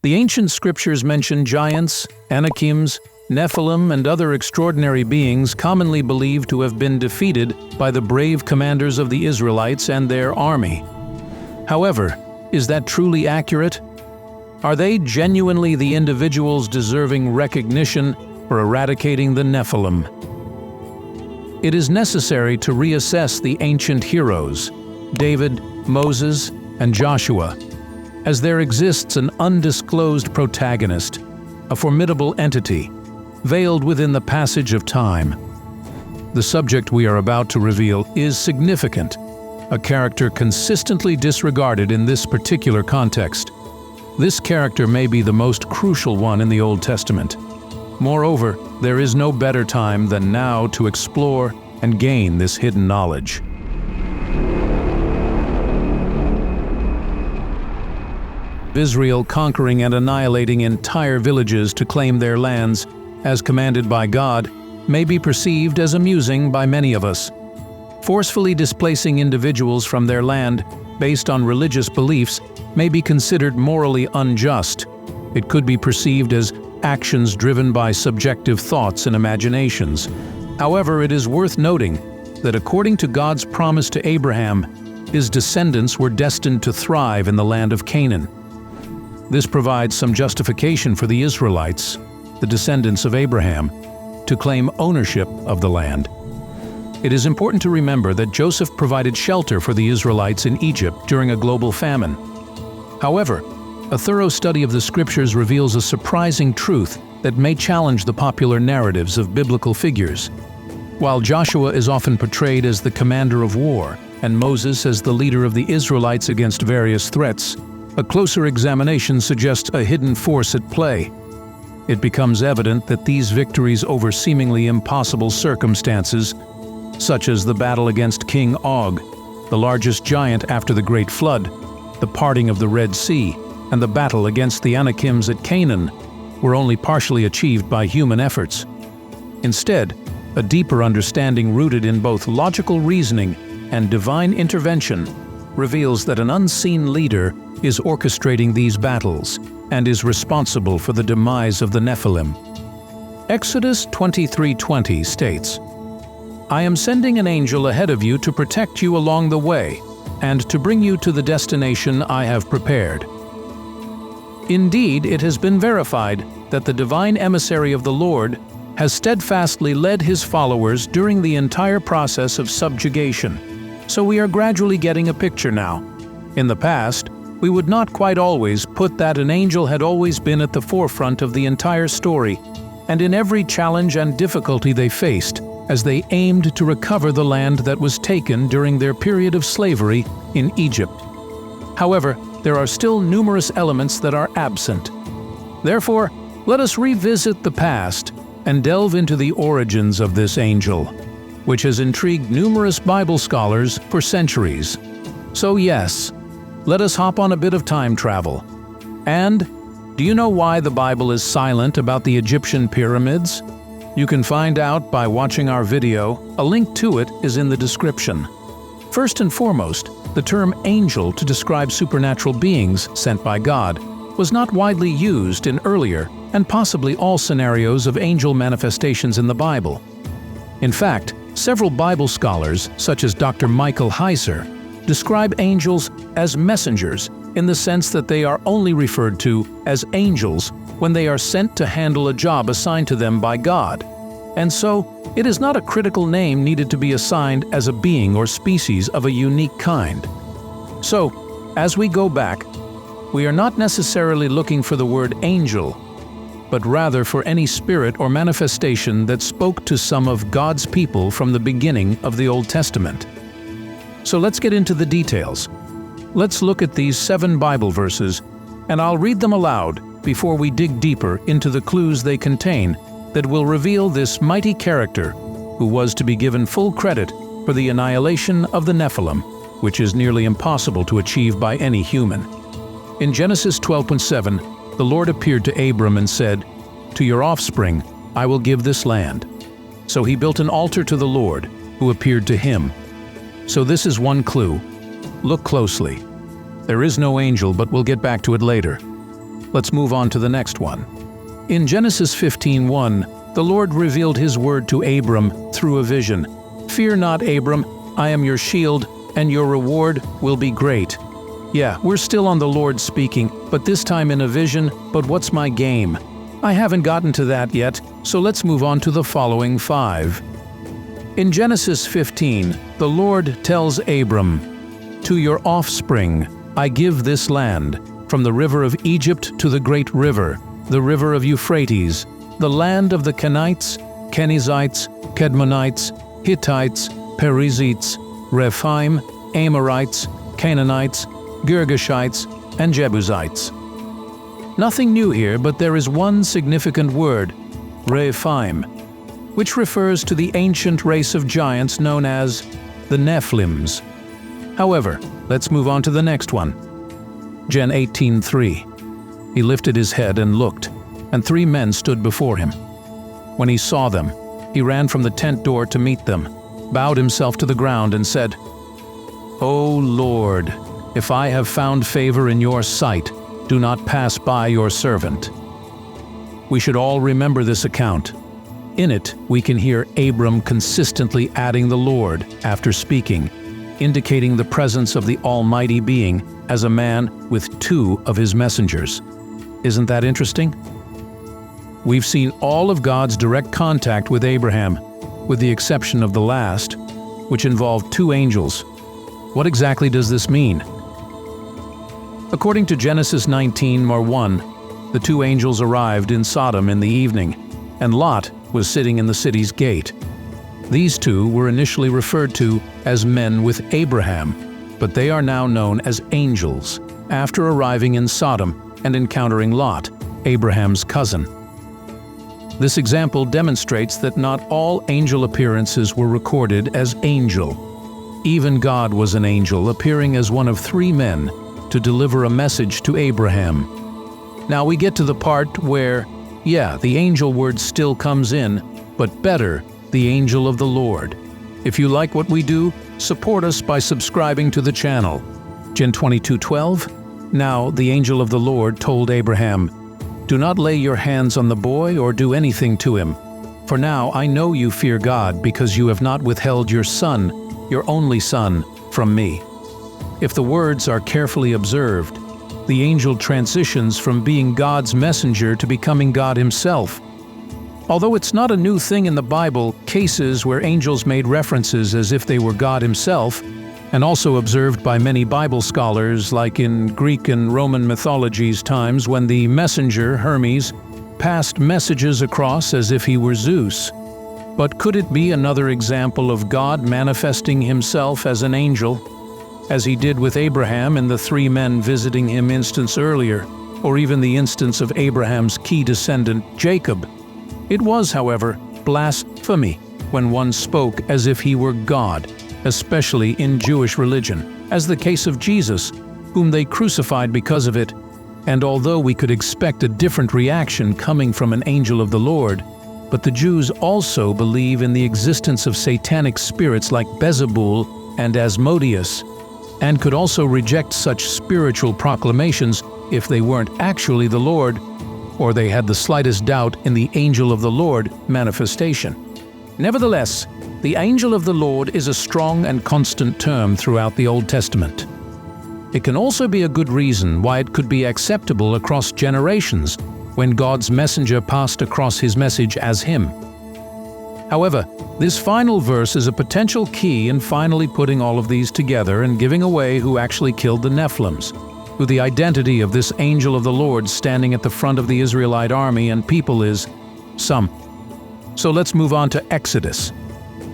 The ancient scriptures mention giants, Anakims, Nephilim, and other extraordinary beings commonly believed to have been defeated by the brave commanders of the Israelites and their army. However, is that truly accurate? Are they genuinely the individuals deserving recognition for eradicating the Nephilim? It is necessary to reassess the ancient heroes, David, Moses, and Joshua, as there exists an undisclosed protagonist, a formidable entity, veiled within the passage of time. The subject we are about to reveal is significant, a character consistently disregarded in this particular context. This character may be the most crucial one in the Old Testament. Moreover, there is no better time than now to explore and gain this hidden knowledge. Israel conquering and annihilating entire villages to claim their lands, as commanded by God, may be perceived as amusing by many of us. Forcefully displacing individuals from their land based on religious beliefs may be considered morally unjust. It could be perceived as actions driven by subjective thoughts and imaginations. However, it is worth noting that according to God's promise to Abraham, his descendants were destined to thrive in the land of Canaan. This provides some justification for the Israelites, the descendants of Abraham, to claim ownership of the land. It is important to remember that Joseph provided shelter for the Israelites in Egypt during a global famine. However, a thorough study of the scriptures reveals a surprising truth that may challenge the popular narratives of biblical figures. While Joshua is often portrayed as the commander of war and Moses as the leader of the Israelites against various threats, a closer examination suggests a hidden force at play. It becomes evident that these victories over seemingly impossible circumstances, such as the battle against King Og, the largest giant after the Great Flood, the parting of the Red Sea, and the battle against the Anakims at Canaan, were only partially achieved by human efforts. Instead, a deeper understanding rooted in both logical reasoning and divine intervention reveals that an unseen leader is orchestrating these battles and is responsible for the demise of the Nephilim. Exodus 23:20 states, "I am sending an angel ahead of you to protect you along the way and to bring you to the destination I have prepared." Indeed, it has been verified that the divine emissary of the Lord has steadfastly led his followers during the entire process of subjugation. So we are gradually getting a picture now. In the past, we would not quite always put that an angel had always been at the forefront of the entire story, and in every challenge and difficulty they faced, as they aimed to recover the land that was taken during their period of slavery in Egypt. However, there are still numerous elements that are absent. Therefore, let us revisit the past and delve into the origins of this angel, which has intrigued numerous Bible scholars for centuries. So yes, let us hop on a bit of time travel. And do you know why the Bible is silent about the Egyptian pyramids? You can find out by watching our video. A link to it is in the description. First and foremost, the term angel to describe supernatural beings sent by God was not widely used in earlier and possibly all scenarios of angel manifestations in the Bible. In fact, several Bible scholars, such as Dr. Michael Heiser, describe angels as messengers in the sense that they are only referred to as angels when they are sent to handle a job assigned to them by God. And so, it is not a critical name needed to be assigned as a being or species of a unique kind. So, as we go back, we are not necessarily looking for the word angel, but rather for any spirit or manifestation that spoke to some of God's people from the beginning of the Old Testament. So let's get into the details. Let's look at these 7 Bible verses, and I'll read them aloud before we dig deeper into the clues they contain that will reveal this mighty character who was to be given full credit for the annihilation of the Nephilim, which is nearly impossible to achieve by any human. In Genesis 12:7, the Lord appeared to Abram and said, "To your offspring I will give this land." So he built an altar to the Lord, who appeared to him. So this is one clue. Look closely. There is no angel, but we'll get back to it later. Let's move on to the next one. In Genesis 15:1, the Lord revealed His word to Abram through a vision. "Fear not, Abram, I am your shield, and your reward will be great." Yeah, we're still on the Lord speaking, but this time in a vision. But what's my game? I haven't gotten to that yet, so let's move on to the following 5. In Genesis 15, the Lord tells Abram, "To your offspring I give this land, from the river of Egypt to the great river, the river of Euphrates, the land of the Kenites, Kenizzites, Kedmonites, Hittites, Perizzites, Rephaim, Amorites, Canaanites, Girgashites, and Jebusites." Nothing new here, but there is one significant word, Rephaim, which refers to the ancient race of giants known as the Nephilims. However, let's move on to the next one. Gen 18:3. He lifted his head and looked, and 3 men stood before him. When he saw them, he ran from the tent door to meet them, bowed himself to the ground, and said, "O Lord, if I have found favor in your sight, do not pass by your servant." We should all remember this account. In it, we can hear Abram consistently adding the Lord after speaking, indicating the presence of the Almighty Being as a man with 2 of his messengers. Isn't that interesting? We've seen all of God's direct contact with Abraham, with the exception of the last, which involved 2 angels. What exactly does this mean? According to Genesis 19:1, the 2 angels arrived in Sodom in the evening, and Lot was sitting in the city's gate. These 2 were initially referred to as men with Abraham, but they are now known as angels, after arriving in Sodom and encountering Lot, Abraham's cousin. This example demonstrates that not all angel appearances were recorded as angel. Even God was an angel, appearing as one of 3 men to deliver a message to Abraham. Now we get to the part where, the angel word still comes in, but better, the angel of the Lord. If you like what we do, support us by subscribing to the channel. Gen 22:12. Now the angel of the Lord told Abraham, "Do not lay your hands on the boy or do anything to him. For now I know you fear God, because you have not withheld your son, your only son, from me." If the words are carefully observed, the angel transitions from being God's messenger to becoming God himself. Although it's not a new thing in the Bible, cases where angels made references as if they were God himself, and also observed by many Bible scholars, like in Greek and Roman mythologies times when the messenger, Hermes, passed messages across as if he were Zeus. But could it be another example of God manifesting himself as an angel, as he did with Abraham in the 3 men visiting him instance earlier, or even the instance of Abraham's key descendant, Jacob? It was, however, blasphemy when one spoke as if he were God, especially in Jewish religion, as the case of Jesus, whom they crucified because of it. And although we could expect a different reaction coming from an angel of the Lord, but the Jews also believe in the existence of satanic spirits like Beelzebul and Asmodeus, and could also reject such spiritual proclamations if they weren't actually the Lord, or they had the slightest doubt in the angel of the Lord manifestation. Nevertheless, the angel of the Lord is a strong and constant term throughout the Old Testament. It can also be a good reason why it could be acceptable across generations when God's messenger passed across his message as him. However, this final verse is a potential key in finally putting all of these together and giving away who actually killed the Nephilims, who the identity of this angel of the Lord standing at the front of the Israelite army and people is some. So let's move on to Exodus.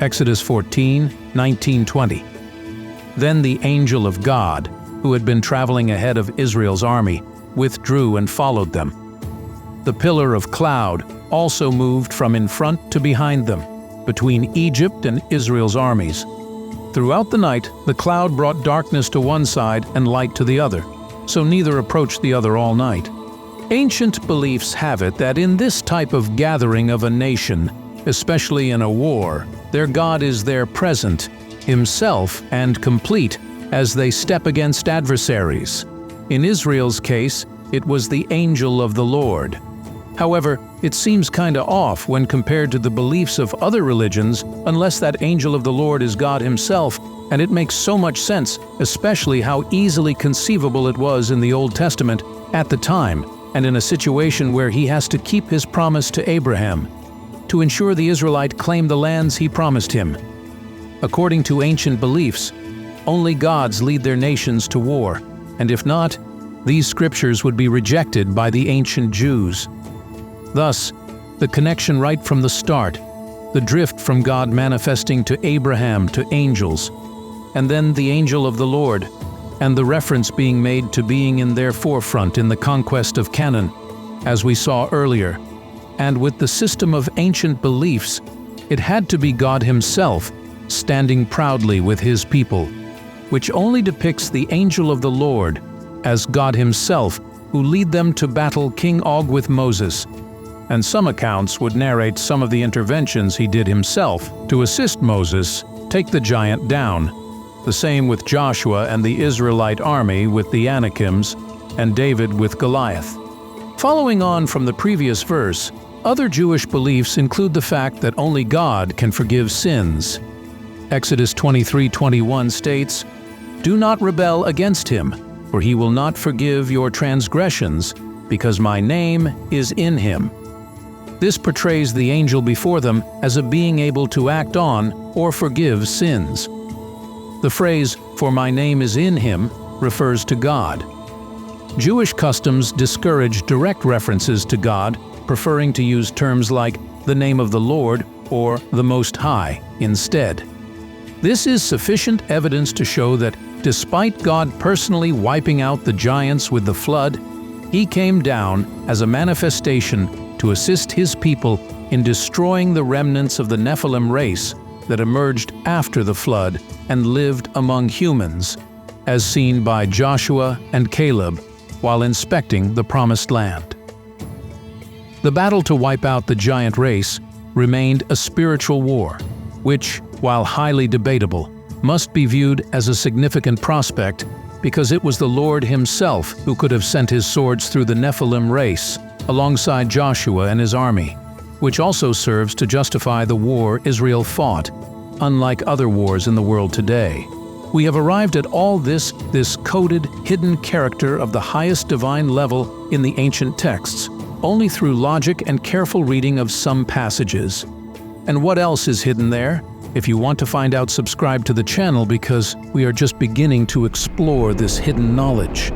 Exodus 14:19-20. Then the angel of God, who had been traveling ahead of Israel's army, withdrew and followed them. The pillar of cloud also moved from in front to behind them, between Egypt and Israel's armies. Throughout the night, the cloud brought darkness to one side and light to the other, so neither approached the other all night. Ancient beliefs have it that in this type of gathering of a nation, especially in a war, their God is there present, himself and complete, as they step against adversaries. In Israel's case, it was the angel of the Lord. However, it seems kinda off when compared to the beliefs of other religions, unless that angel of the Lord is God himself, and it makes so much sense, especially how easily conceivable it was in the Old Testament at the time, and in a situation where he has to keep his promise to Abraham, to ensure the Israelite claim the lands he promised him. According to ancient beliefs, only gods lead their nations to war, and if not, these scriptures would be rejected by the ancient Jews. Thus, the connection right from the start, the drift from God manifesting to Abraham to angels, and then the angel of the Lord, and the reference being made to being in their forefront in the conquest of Canaan, as we saw earlier. And with the system of ancient beliefs, it had to be God himself standing proudly with his people, which only depicts the angel of the Lord as God himself who lead them to battle King Og with Moses. And some accounts would narrate some of the interventions he did himself to assist Moses take the giant down. The same with Joshua and the Israelite army with the Anakims, and David with Goliath. Following on from the previous verse, other Jewish beliefs include the fact that only God can forgive sins. Exodus 23:21 states, "Do not rebel against him, for he will not forgive your transgressions, because my name is in him." This portrays the angel before them as a being able to act on or forgive sins. The phrase, "for my name is in him," refers to God. Jewish customs discourage direct references to God, preferring to use terms like the name of the Lord or the Most High instead. This is sufficient evidence to show that despite God personally wiping out the giants with the flood, he came down as a manifestation to assist his people in destroying the remnants of the Nephilim race that emerged after the flood and lived among humans, as seen by Joshua and Caleb while inspecting the Promised Land. The battle to wipe out the giant race remained a spiritual war, which, while highly debatable, must be viewed as a significant prospect because it was the Lord himself who could have sent his swords through the Nephilim race alongside Joshua and his army, which also serves to justify the war Israel fought, unlike other wars in the world today. We have arrived at all this coded, hidden character of the highest divine level in the ancient texts, only through logic and careful reading of some passages. And what else is hidden there? If you want to find out, subscribe to the channel because we are just beginning to explore this hidden knowledge.